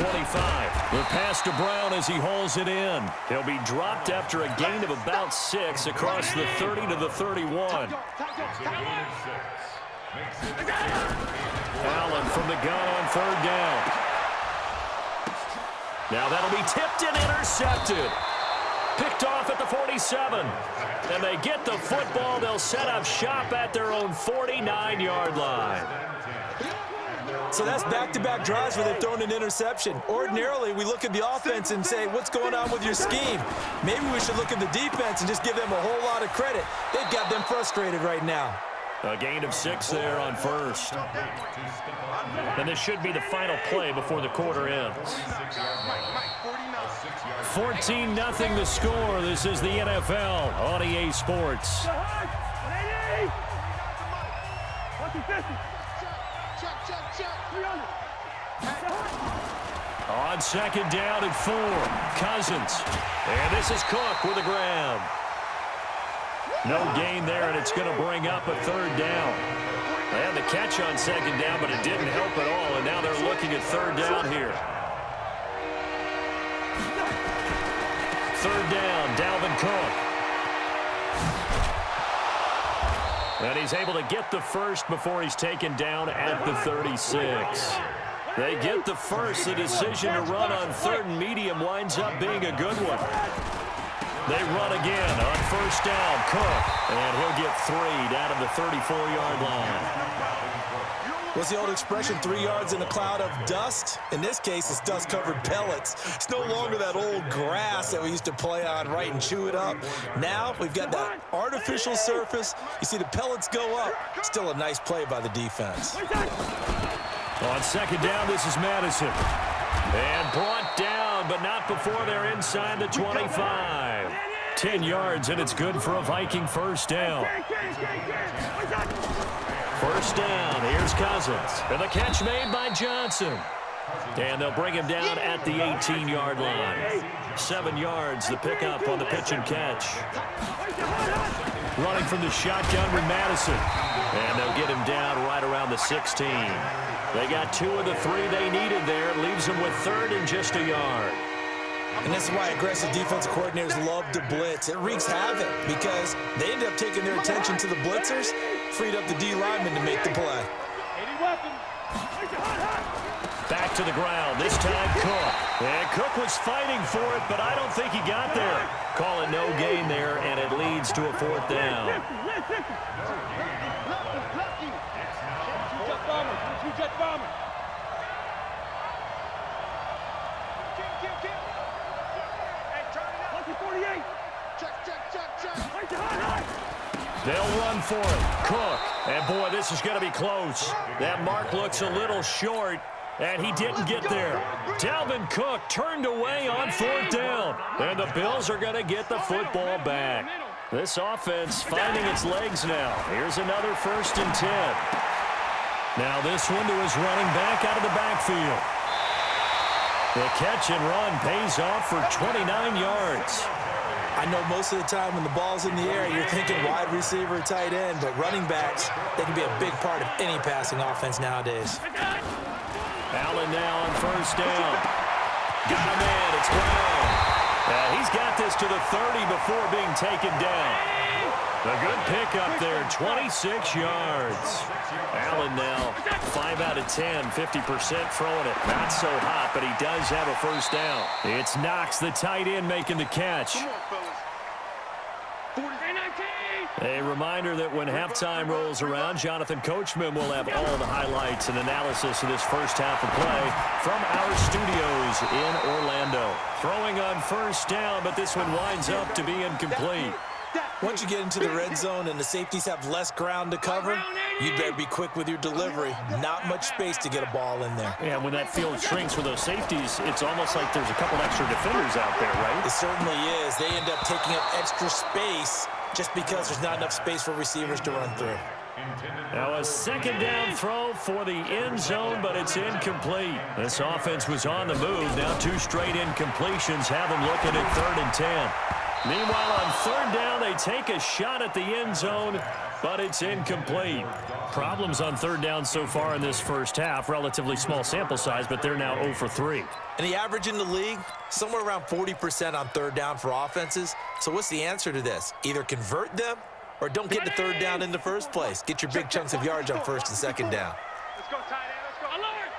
25. The pass to Brown as he hauls it in. He'll be dropped after a gain of about 6 across the 30 to the 31. Allen from the gun on 3rd down. Now that'll be tipped and intercepted. Picked off at the 47. And they get the football. They'll set up shop at their own 49-yard line. So that's back-to-back drives where they've thrown an interception. Ordinarily, we look at the offense and say, what's going on with your scheme? Maybe we should look at the defense and just give them a whole lot of credit. They've got them frustrated right now. A gain of 6 there on 1st. And this should be the final play before the quarter ends. 14-0 the score. This is the NFL on EA Sports. On 2nd down and 4, Cousins. And this is Cook with a grab. No gain there, and it's going to bring up a 3rd down. They had the catch on 2nd down, but it didn't help at all, and now they're looking at 3rd down here. 3rd down, Dalvin Cook. And he's able to get the first before he's taken down at the 36. They get the first. The decision to run on 3rd and medium winds up being a good one. They run again on 1st down. Cook, and he'll get 3 down to the 34-yard line. What's the old expression, 3 yards in a cloud of dust? In this case, it's dust-covered pellets. It's no longer that old grass that we used to play on, right, and chew it up. Now we've got that artificial surface. You see the pellets go up. Still a nice play by the defense. On 2nd down, this is Madison. And brought down, but not before they're inside the 25. 10 yards, and it's good for a Viking 1st down. 1st down, here's Cousins. And the catch made by Johnson. And they'll bring him down at the 18-yard line. 7 yards, the pickup on the pitch and catch. Running from the shotgun with Madison. And they'll get him down right around the 16. They got 2 of the 3 they needed there. Leaves them with 3rd and just a yard. And this is why aggressive defensive coordinators love to blitz. It wreaks havoc because they end up taking their attention to the blitzers, freed up the D lineman to make the play. Back to the ground, this time Cook. And Cook was fighting for it, but I don't think he got there. Call it no gain there, and it leads to a 4th down. They'll run for it. Cook. And, boy, this is going to be close. That mark looks a little short, and he didn't get there. Dalvin Cook turned away on 4th down. And the Bills are going to get the football back. This offense finding its legs now. Here's another 1st and 10. Now this one to his running back out of the backfield. The catch and run pays off for 29 yards. I know most of the time when the ball's in the air, you're thinking wide receiver, tight end, but running backs, they can be a big part of any passing offense nowadays. Allen now on 1st down. Got a man, it's Brown. He's got this to the 30 before being taken down. A good pickup there, 26 yards. Allen now, 5 out of 10, 50% throwing it. Not so hot, but he does have a 1st down. It's Knox, the tight end, making the catch. A reminder that when halftime rolls around, Jonathan Coachman will have all the highlights and analysis of this first half of play from our studios in Orlando. Throwing on 1st down, but this one winds up to be incomplete. Once you get into the red zone and the safeties have less ground to cover, you'd better be quick with your delivery. Not much space to get a ball in there. Yeah, when that field shrinks with those safeties, it's almost like there's a couple extra defenders out there, right? It certainly is. They end up taking up extra space just because there's not enough space for receivers to run through. Now a 2nd down throw for the end zone, but it's incomplete. This offense was on the move. Now 2 straight incompletions have them looking at 3rd and 10. Meanwhile, on 3rd down, they take a shot at the end zone, but it's incomplete. Problems on third down so far in this first half. Relatively small sample size, but they're now 0 for 3. And the average in the league, somewhere around 40% on third down for offenses. So what's the answer to this? Either convert them or don't get the third down in the first place. Get your big chunks of yards on first and second down. Let's go, tight end. Let's go. Alert!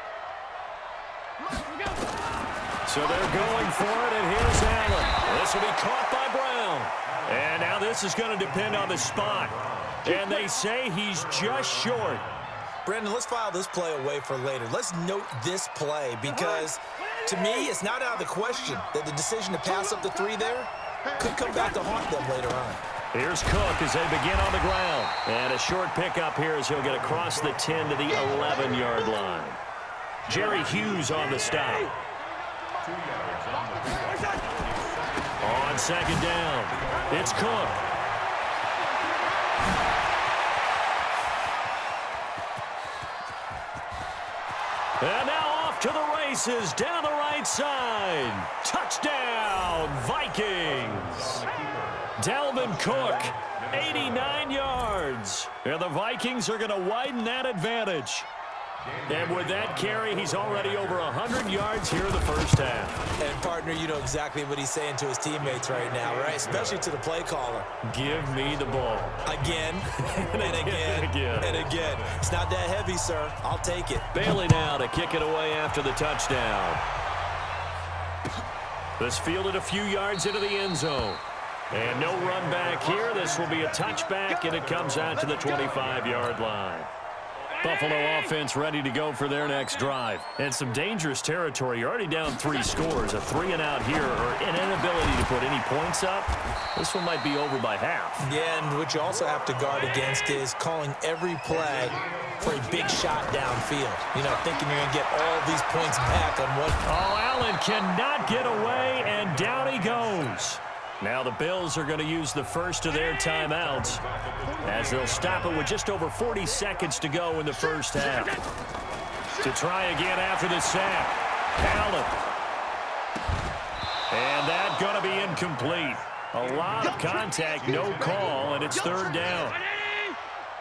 So they're going for it, and here's Allen. This will be caught by Brown. And now this is going to depend on the spot. And they say he's just short. Brandon, let's file this play away for later. Let's note this play because, to me, it's not out of the question that the decision to pass up the 3 there could come back to haunt them later on. Here's Cook as they begin on the ground. And a short pickup here as he'll get across the 10 to the 11-yard line. Jerry Hughes on the stop. On second down, it's Cook. And now off to the races down the right side. Touchdown, Vikings. Dalvin Cook, 89 yards. And the Vikings are going to widen that advantage. And with that carry, he's already over 100 yards here in the first half. And, partner, you know exactly what he's saying to his teammates right now, right? Especially to the play caller. Give me the ball. Again, and again, and again. It's not that heavy, sir. I'll take it. Bailey now to kick it away after the touchdown. This fielded a few yards into the end zone. And no run back here. This will be a touchback, and it comes out to the 25-yard line. Buffalo offense ready to go for their next drive. And some dangerous territory. You're already down 3 scores. A 3-and-out here or an inability to put any points up. This one might be over by half. Yeah, and what you also have to guard against is calling every play for a big shot downfield. You know, thinking you're going to get all these points back on one. Oh, Allen cannot get away, and down he goes. Now the Bills are going to use the first of their timeouts as they'll stop it with just over 40 seconds to go in the first half. To try again after the sack. Allen. And that's going to be incomplete. A lot of contact, no call, and it's third down.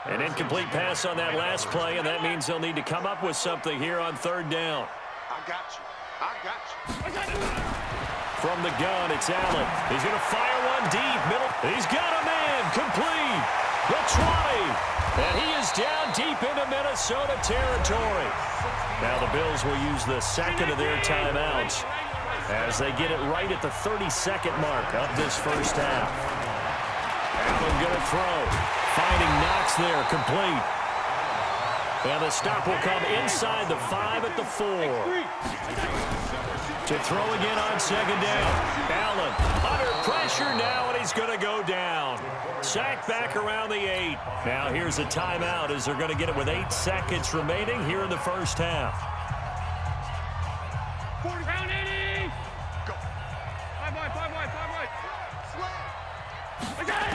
An incomplete pass on that last play, and that means they'll need to come up with something here on third down. I got you. I got you. From the gun, it's Allen. He's going to fire one deep. Middle. He's got a man. Complete. The 20. And he is down deep into Minnesota territory. Now the Bills will use the second of their timeouts as they get it right at the 30-second mark of this first half. Allen going to throw. Finding Knox there. Complete. And the stop will come inside the 5 at the 4. To throw again on second down. Allen under pressure now, and he's going to go down. Sacked back around the 8. Now here's a timeout as they're going to get it with 8 seconds remaining here in the first half. 40 pound 80. Go. 5 wide. I got it.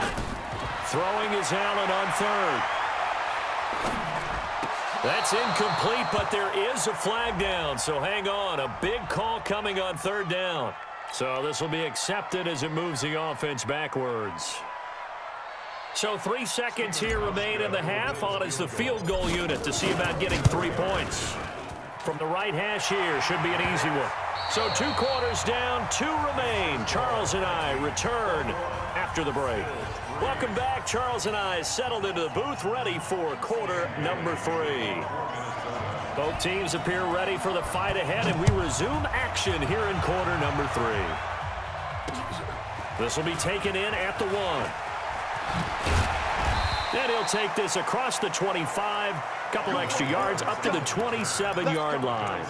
Throwing is Allen on third. That's incomplete, but there is a flag down, so hang on. A big call coming on third down. So this will be accepted as it moves the offense backwards. So 3 seconds here remain in the half. On is the field goal unit to see about getting 3 points. From the right hash here, should be an easy one. So 2 quarters down, 2 remain. Charles and I return after the break. Welcome back. Charles and I settled into the booth, ready for quarter number 3. Both teams appear ready for the fight ahead, and we resume action here in quarter number 3. This will be taken in at the 1. And he'll take this across the 25, couple extra yards up to the 27-yard line.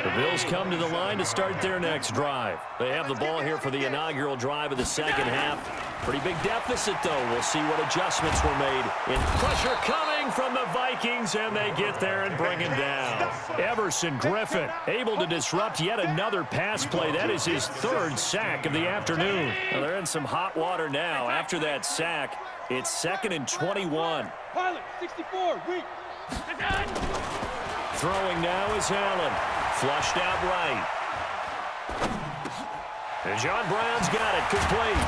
The Bills come to the line to start their next drive. They have the ball here for the inaugural drive of the second half. Pretty big deficit, though. We'll see what adjustments were made. In pressure coming from the Vikings, and they get there and bring him down. Everson Griffin able to disrupt yet another pass play. That is his 3rd sack of the afternoon. Well, they're in some hot water now. After that sack, it's 2nd and 21. Pilot, 64, weak. Throwing now is Allen. Flushed out right. And John Brown's got it complete.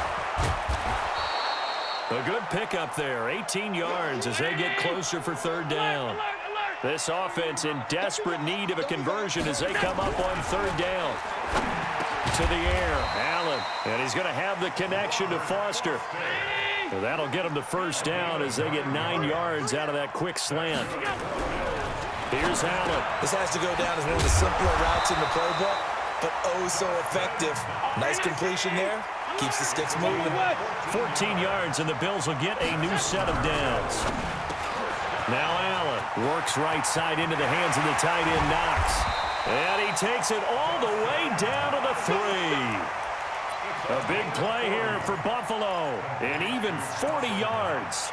A good pickup there, 18 yards as they get closer for third down. This offense in desperate need of a conversion as they come up on third down. To the air, Allen, and he's going to have the connection to Foster. So that'll get him the first down as they get 9 yards out of that quick slant. Here's Allen. This has to go down as one of the simpler routes in the playbook, but oh so effective. Nice completion there. Keeps the sticks moving. 14 yards, and the Bills will get a new set of downs. Now Allen works right side into the hands of the tight end, Knox. And he takes it all the way down to the 3. A big play here for Buffalo, and even 40 yards.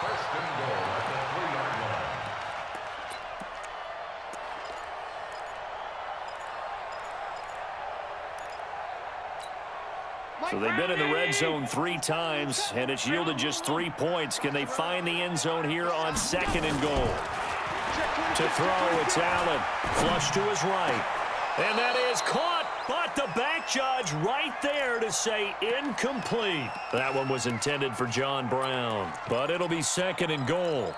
First and goal at the 3-yard line. So they've been in the red zone 3 times, and it's yielded just 3 points. Can they find the end zone here on second and goal? To throw, it's Allen. Flush to his right. And that is caught, but the back judge right there to say incomplete. That one was intended for John Brown, but it'll be second and goal.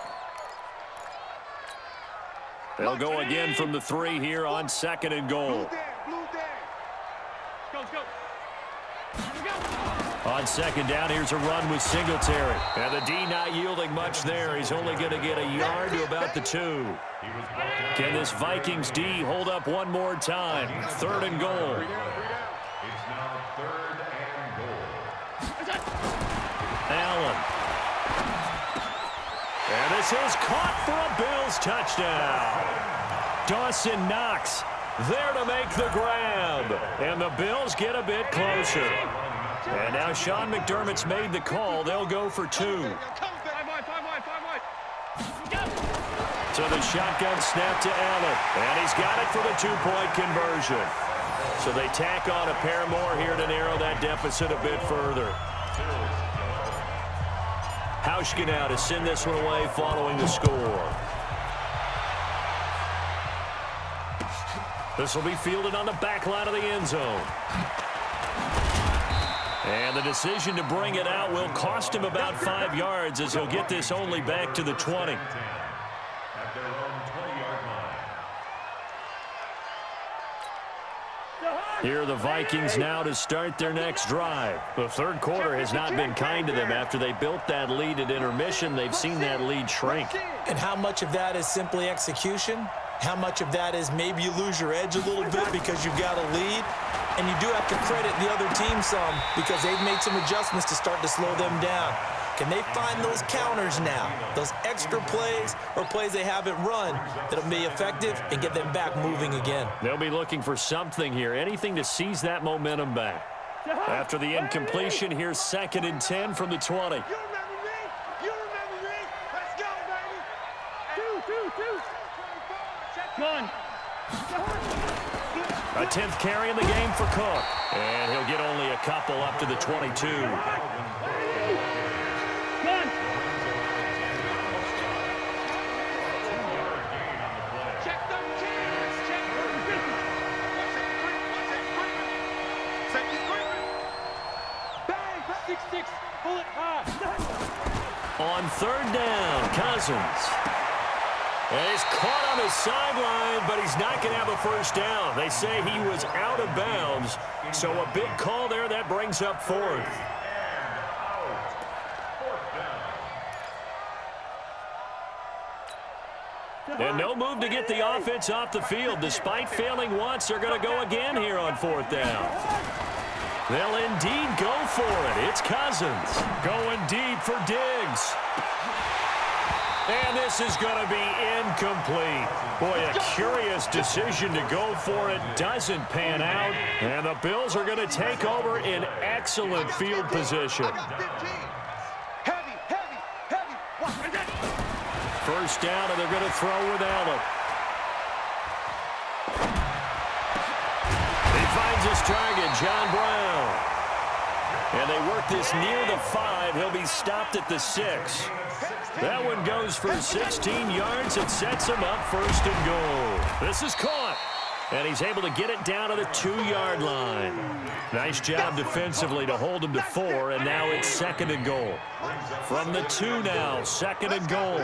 They'll go again from the 3 here on second and goal. On second down, here's a run with Singletary. And the D not yielding much there. He's only going to get a yard to about the 2. Can this Vikings D hold up one more time? Third and goal. It's now third and goal. Allen. And this is caught for a Bills touchdown. Dawson Knox there to make the grab. And the Bills get a bit closer. And now Sean McDermott's made the call. They'll go for 2. So the shotgun snap to Allen. And he's got it for the 2-point conversion. So they tack on a pair more here to narrow that deficit a bit further. Hauschka now to send this one away following the score. This will be fielded on the back line of the end zone. And the decision to bring it out will cost him about 5 yards as he'll get this only back to the 20. At their own 20-yard line. Here are the Vikings now to start their next drive. The third quarter has not been kind to them. After they built that lead at intermission, they've seen that lead shrink. And how much of that is simply execution? How much of that is maybe you lose your edge a little bit because you've got a lead? And you do have to credit the other team some because they've made some adjustments to start to slow them down. Can they find those counters now, those extra plays or plays they haven't run that'll be effective and get them back moving again? They'll be looking for something here, anything to seize that momentum back. After the incompletion, here's second and 10 from the 20. You remember me? You remember me? Let's go, baby. 2. Check one. A 10th carry in the game for Cook. And he'll get only a couple up to the 22. On third down, Cousins. And he's caught on his sideline, but he's not going to have a first down. They say he was out of bounds, so a big call there that brings up fourth. And no move to get the offense off the field. Despite failing once, they're going to go again here on fourth down. They'll indeed go for it. It's Cousins going deep for Diggs. And this is going to be incomplete. Boy, a curious decision to go for it. Doesn't pan out. And the Bills are going to take over in excellent field position. First down, and they're going to throw with Allen. He finds his target, John Brown. And they work this near the 5. He'll be stopped at the 6. That one goes for 16 yards. It sets him up first and goal. This is caught. And he's able to get it down to the 2-yard line. Nice job defensively to hold him to 4, and now it's 2nd and goal. From the 2 now, 2nd and goal.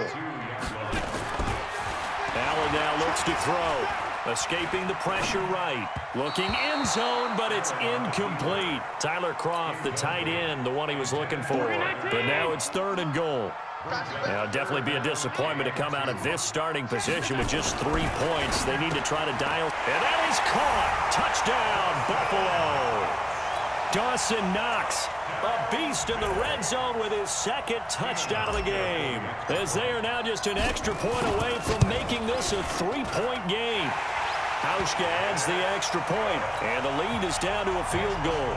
Allen now looks to throw. Escaping the pressure right. Looking end zone, but it's incomplete. Tyler Kroft, the tight end, the one he was looking for. But now it's 3rd and goal. Now, definitely be a disappointment to come out of this starting position with just 3 points. They need to try to dial. And that is caught. Touchdown, Buffalo. Dawson Knox, a beast in the red zone with his 2nd touchdown of the game. As they are now just an extra point away from making this a 3-point game. Hauschka adds the extra point, and the lead is down to a field goal.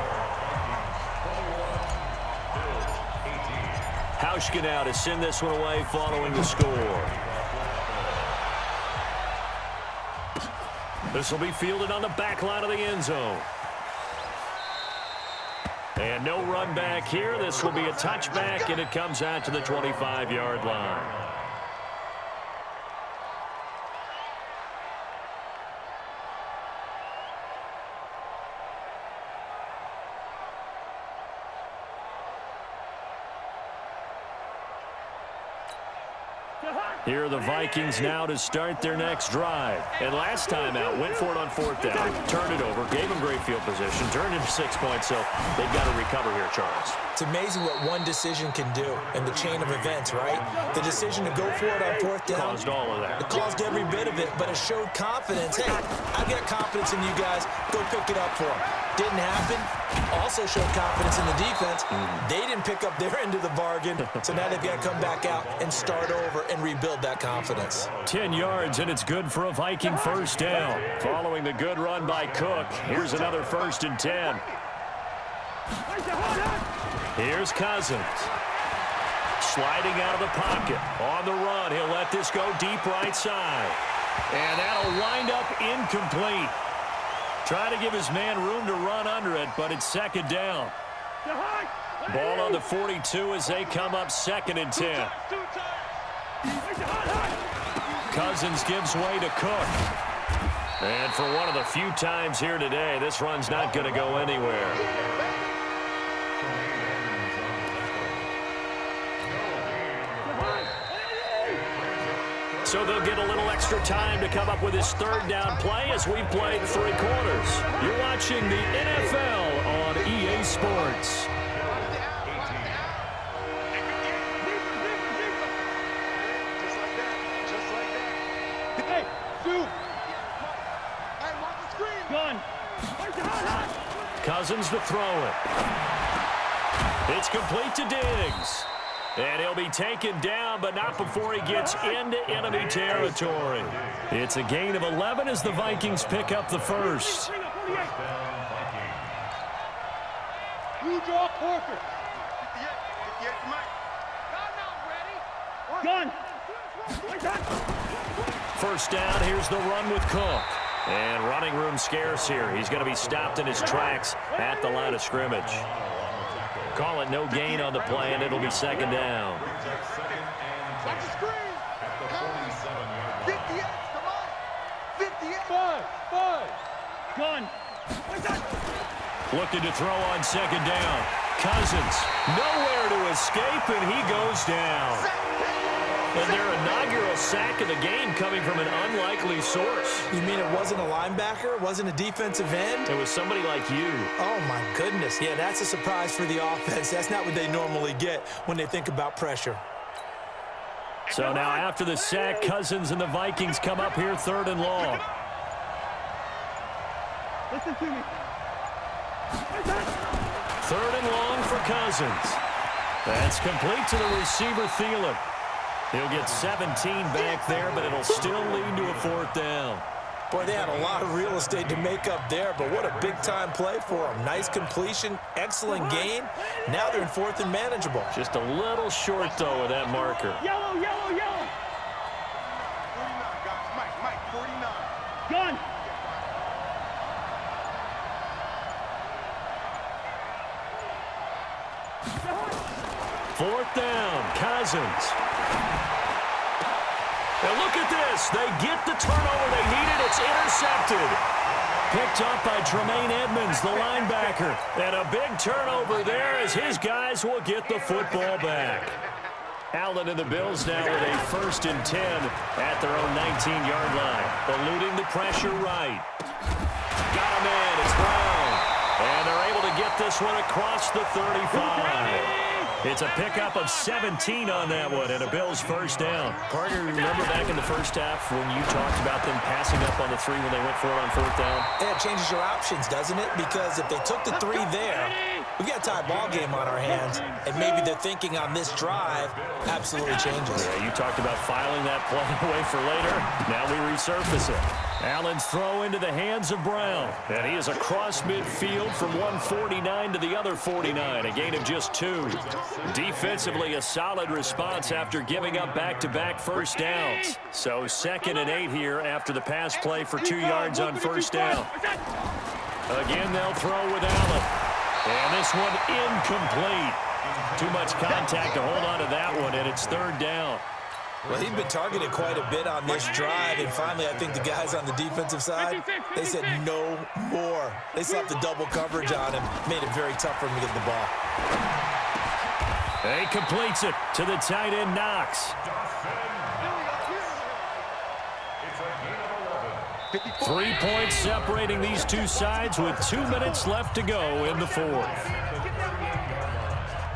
Hauschka now to send this one away following the score. This will be fielded on the back line of the end zone. And no run back here. This will be a touchback, and it comes out to the 25-yard line. Here are the Vikings now to start their next drive. And last time out, went for it on 4th down, turned it over, gave them great field position, turned into 6 points, so they've got to recover here, Charles. It's amazing what one decision can do in the chain of events, right? The decision to go for it on 4th down. Caused all of that. It caused every bit of it, but it showed confidence. Hey, I've got confidence in you guys. Go pick it up for them. Didn't happen. Also showed confidence in the defense. They didn't pick up their end of the bargain, so now they've got to come back out and start over and rebuild that confidence. 10 yards, and it's good for a Viking 1st down. Following the good run by Cook, here's another 1st and 10. Here's Cousins. Sliding out of the pocket. On the run, he'll let this go deep right side. And that'll wind up incomplete. Trying to give his man room to run under it, but it's 2nd down. Ball on the 42 as they come up 2nd and 10. Cousins gives way to Cook. And for one of the few times here today, this run's not going to go anywhere. So they'll get a little extra time to come up with his 3rd down play as we've played 3 quarters. You're watching the NFL on EA Sports. Cousins to throw it. It's complete to Diggs. And he'll be taken down, but not before he gets into enemy territory. It's a gain of 11 as the Vikings pick up the 1st. You draw Corker. Gun. 1st down, here's the run with Cook. And running room scarce here. He's going to be stopped in his tracks at the line of scrimmage. Call it no gain on the play, and it'll be 2nd down. Gun. Looking to throw on 2nd down. Cousins, nowhere to escape, and he goes down. And their inaugural sack of the game coming from an unlikely source. You mean it wasn't a linebacker? It wasn't a defensive end? It was somebody like you. Oh, my goodness. Yeah, that's a surprise for the offense. That's not what they normally get when they think about pressure. So now after the sack, Cousins and the Vikings come up here 3rd and long. Listen to me. 3rd and long for Cousins. That's complete to the receiver, Thielen. He'll get 17 back there, but it'll still lead to a 4th down. Boy, they had a lot of real estate to make up there, but what a big-time play for them. Nice completion, excellent gain. Now they're in 4th and manageable. Just a little short, though, with that marker. Yellow, yellow, yellow. 49, guys. Mike, 49. Gun. Fourth down, Cousins. Now look at this. They get the turnover they needed. It's intercepted. picked up by Tremaine Edmonds, the linebacker. And a big turnover there as his guys will get the football back. Allen and the Bills now with a 1st and 10 at their own 19-yard line. Eluding the pressure right. Got him in. It's Brown. And they're able to get this one across the 35. It's a pickup of 17 on that one and a Bills 1st down. Partner, remember back in the first half when you talked about them passing up on the 3 when they went for it on 4th down? Yeah, it changes your options, doesn't it? Because if they took the 3 there, we've got a tie ball game on our hands, and maybe they're thinking on this drive absolutely changes. Yeah, you talked about filing that play away for later. Now we resurface it. Allen's throw into the hands of Brown. And he is across midfield from 149 to the other 49, a gain of just 2. Defensively, a solid response after giving up back-to-back 1st downs. So 2nd and 8 here after the pass play for 2 yards on 1st down. Again, they'll throw with Allen. And this one incomplete. Too much contact to hold on to that one, and it's 3rd down. Well, he's been targeted quite a bit on this drive, and finally I think the guys on the defensive side, they said no more. They slapped the double coverage on him, made it very tough for him to get the ball. He completes it to the tight end, Knox. 3 points separating these two sides with 2 minutes left to go in the 4th.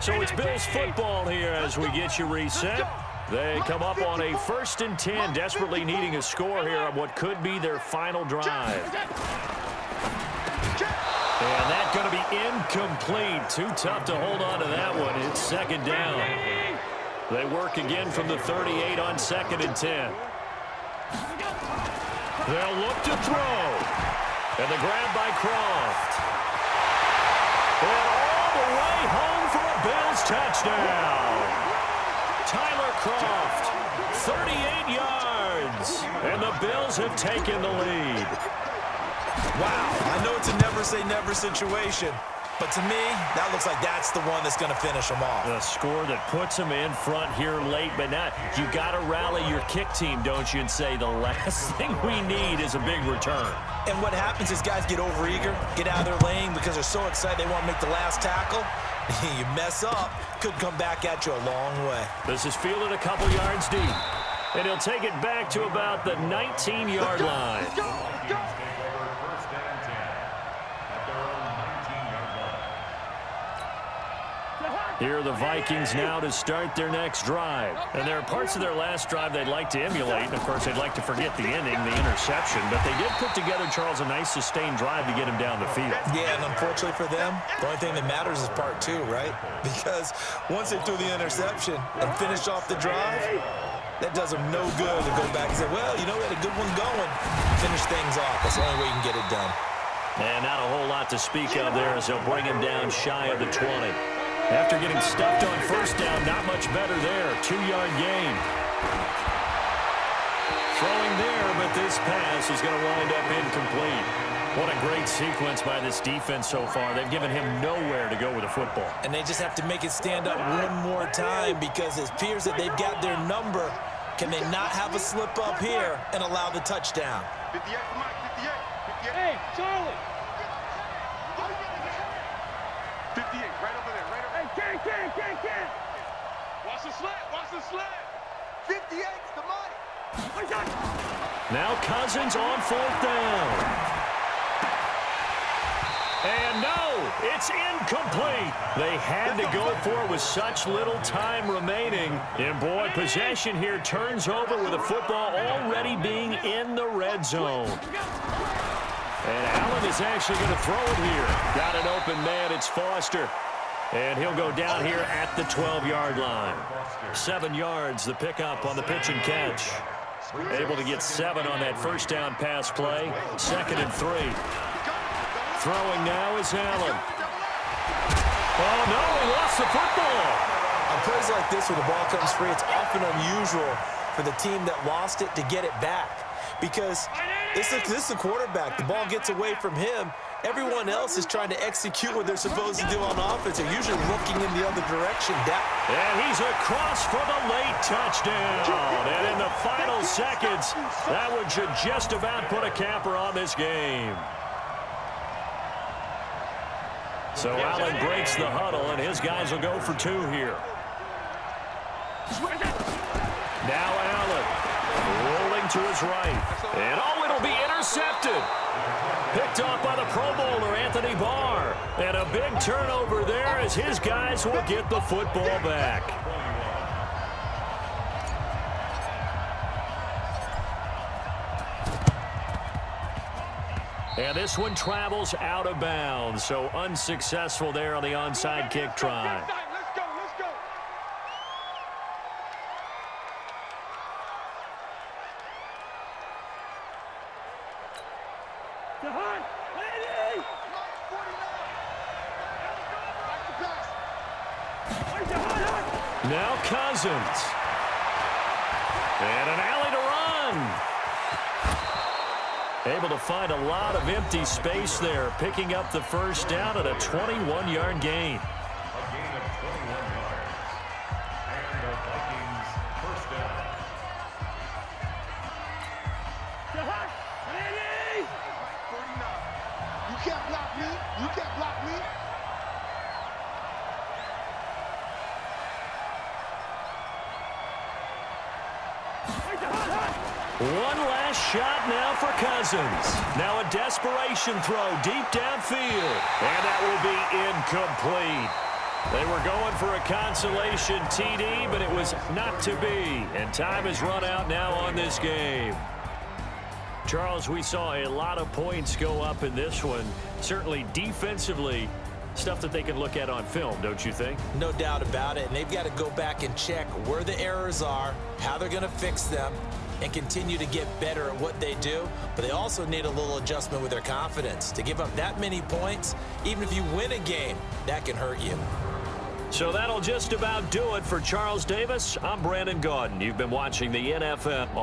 So it's Bills football here as we get you reset. They come up on a 1st and 10, desperately needing a score here on what could be their final drive. And that's going to be incomplete. Too tough to hold on to that one. It's 2nd down. They work again from the 38 on 2nd and 10. They'll look to throw. And the grab by Croft. And all the way home for a Bills touchdown. Tyler Croft, 38 yards, and the Bills have taken the lead. Wow, I know it's a never-say-never situation, but to me, that looks like that's the one that's going to finish them off. The score that puts them in front here late, but not. You got to rally your kick team, don't you, and say the last thing we need is a big return. And what happens is guys get overeager, get out of their lane because they're so excited they want to make the last tackle. You mess up, could come back at you a long way. This is fielded a couple yards deep. And he'll take it back to about the 19-yard line. Here are the Vikings now to start their next drive. And there are parts of their last drive they'd like to emulate. And, of course, they'd like to forget the ending, the interception. But they did put together, Charles, a nice sustained drive to get him down the field. Yeah, and unfortunately for them, the only thing that matters is part 2, right? Because once they threw the interception and finished off the drive, that does them no good to go back and say, well, you know, we had a good one going. Finish things off. That's the only way you can get it done. And not a whole lot to speak of there as they'll bring him down shy of the 20. After getting stuffed on 1st down, not much better there. 2-yard gain. Throwing there, but this pass is going to wind up incomplete. What a great sequence by this defense so far. They've given him nowhere to go with the football. And they just have to make it stand up one more time because it appears that they've got their number. Can they not have a slip up here and allow the touchdown? 58 for Mike, 58. Hey, Charlie. 58, right over there, right over there. Hey, Ken. Watch the slant. 58's the Mike. Now Cousins on 4th down. And no, it's incomplete. They had to go for it with such little time remaining. And boy, possession here turns over with the football already being in the red zone. And Allen is actually going to throw it here. Got an open man, it's Foster. And he'll go down here at the 12-yard line. 7 yards, the pickup on the pitch and catch. Able to get 7 on that 1st down pass play. 2nd and 3. Throwing now is Allen. Oh, no, he lost the football. On plays like this where the ball comes free, it's often unusual for the team that lost it to get it back. Because this is the quarterback. The ball gets away from him. Everyone else is trying to execute what they're supposed to do on offense. They're usually looking in the other direction. And he's across for the late touchdown. And in the final seconds, that one should just about put a capper on this game. So Allen breaks the huddle, and his guys will go for 2 here. Now Allen rolling to his right. And oh, it'll be intercepted. Picked off by the Pro Bowler, Anthony Barr. And a big turnover there as his guys will get the football back. And this one travels out of bounds, so unsuccessful there on the onside kick try. Let's go, let's go. Now Cousins. And an alley to run. Able to find a lot of empty space there, picking up the first down at a 21-yard gain. A gain of 21 yards. And the Vikings first down. You can't block me. You can't block me. One last shot now for Cousins. Now a desperation throw deep downfield. And that will be incomplete. They were going for a consolation TD, but it was not to be. And time has run out now on this game. Charles, we saw a lot of points go up in this one. Certainly defensively, stuff that they can look at on film, don't you think? No doubt about it. And they've got to go back and check where the errors are, how they're going to fix them, and continue to get better at what they do. But they also need a little adjustment with their confidence. To give up that many points, even if you win a game, that can hurt you. So that'll just about do it for Charles Davis. I'm Brandon Gaudin. You've been watching the NFL.